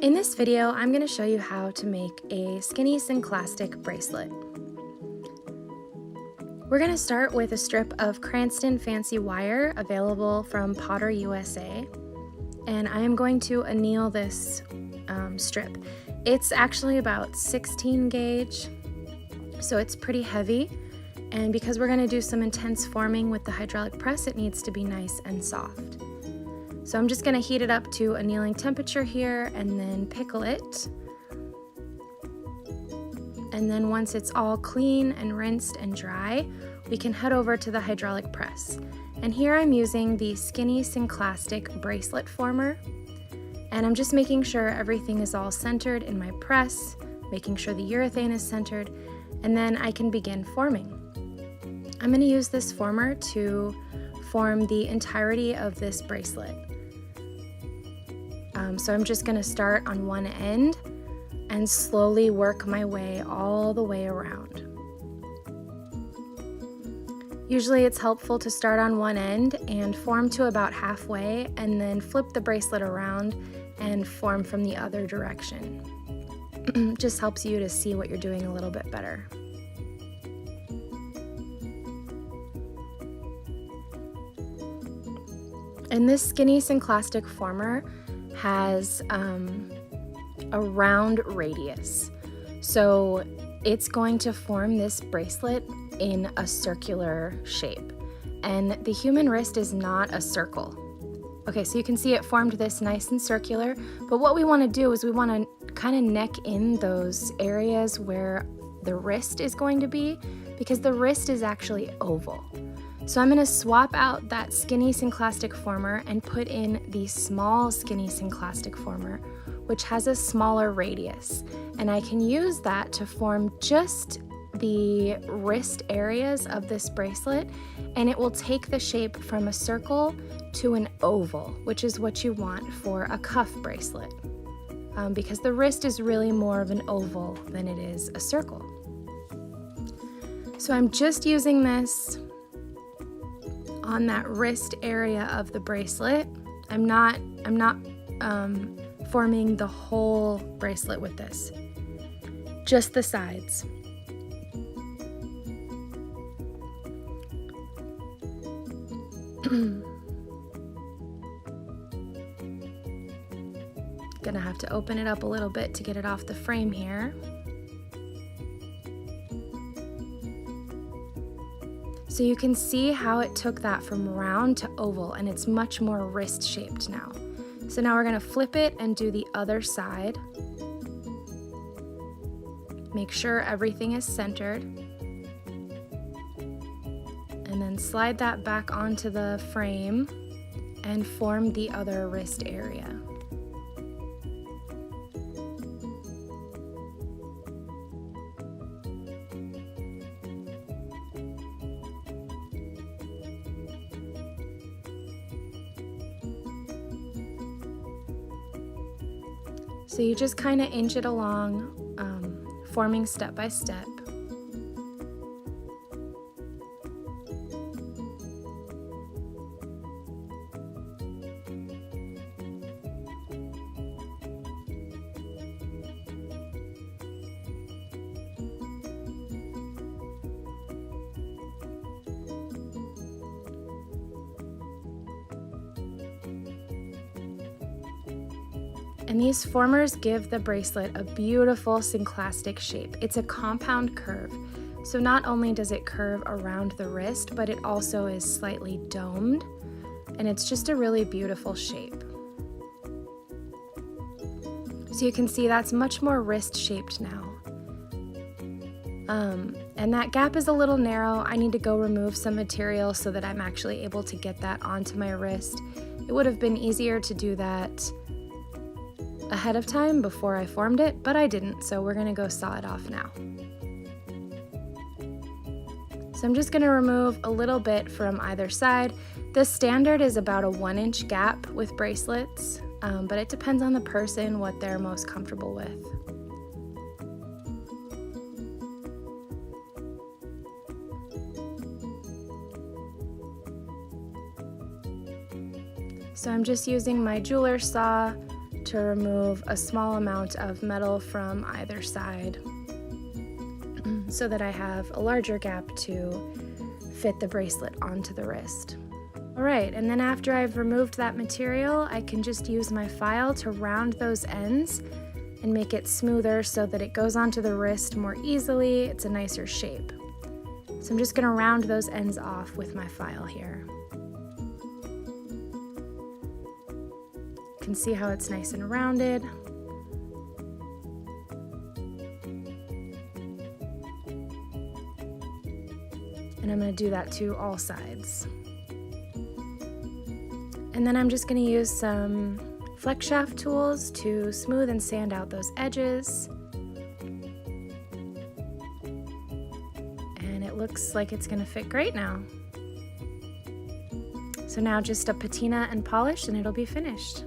In this video, I'm going to show you how to make a Skinny Synclastic bracelet. We're going to start with a strip of Cranston fancy wire available from Potter USA, and I am going to anneal this strip. It's actually about 16 gauge, so it's pretty heavy, and because we're going to do some intense forming with the hydraulic press, it needs to be nice and soft. So I'm just going to heat it up to annealing temperature here and then pickle it. And then once it's all clean and rinsed and dry, we can head over to the hydraulic press. And here I'm using the Skinny Synclastic Bracelet Former. And I'm just making sure everything is all centered in my press, making sure the urethane is centered, and then I can begin forming. I'm going to use this former to form the entirety of this bracelet. So I'm just going to start on one end and slowly work my way all the way around. Usually it's helpful to start on one end and form to about halfway and then flip the bracelet around and form from the other direction. Just helps you to see what you're doing a little bit better. And this Skinny Synclastic Former has a round radius. So it's going to form this bracelet in a circular shape. And the human wrist is not a circle. Okay, so you can see it formed this nice and circular, but what we want to do is we want to kind of neck in those areas where the wrist is going to be, because the wrist is actually oval. So I'm going to swap out that Skinny Synclastic Former and put in the small Skinny Synclastic Former, which has a smaller radius. And I can use that to form just the wrist areas of this bracelet, and it will take the shape from a circle to an oval, which is what you want for a cuff bracelet, because the wrist is really more of an oval than it is a circle. So I'm just using this on that wrist area of the bracelet. I'm not forming the whole bracelet with this, just the sides. Gonna have to open it up a little bit to get it off the frame here. So you can see how it took that from round to oval, and it's much more wrist shaped now. So now we're going to flip it and do the other side. Make sure everything is centered. And then slide that back onto the frame and form the other wrist area. So you just kind of inch it along, forming step by step. And these formers give the bracelet a beautiful synclastic shape. It's a compound curve. So not only does it curve around the wrist, but it also is slightly domed. And it's just a really beautiful shape. So you can see that's much more wrist shaped now. And that gap is a little narrow. I need to go remove some material so that I'm actually able to get that onto my wrist. It would have been easier to do that ahead of time before I formed it, but I didn't, so we're gonna go saw it off now. So I'm just gonna remove a little bit from either side. The standard is about a 1-inch gap with bracelets, but it depends on the person, what they're most comfortable with. So I'm just using my jeweler's saw to remove a small amount of metal from either side so that I have a larger gap to fit the bracelet onto the wrist. Alright, and then after I've removed that material, I can just use my file to round those ends and make it smoother so that it goes onto the wrist more easily. It's a nicer shape. So I'm just going to round those ends off with my file here. You can see how it's nice and rounded. And I'm going to do that to all sides. And then I'm just going to use some flex shaft tools to smooth and sand out those edges. And it looks like it's going to fit great now. So now just a patina and polish and it'll be finished.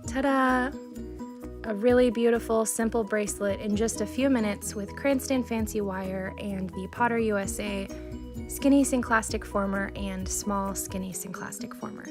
Ta-da! A really beautiful, simple bracelet in just a few minutes with cranston fancy wire and the Potter USA Skinny Synclastic Former and small Skinny Synclastic Former.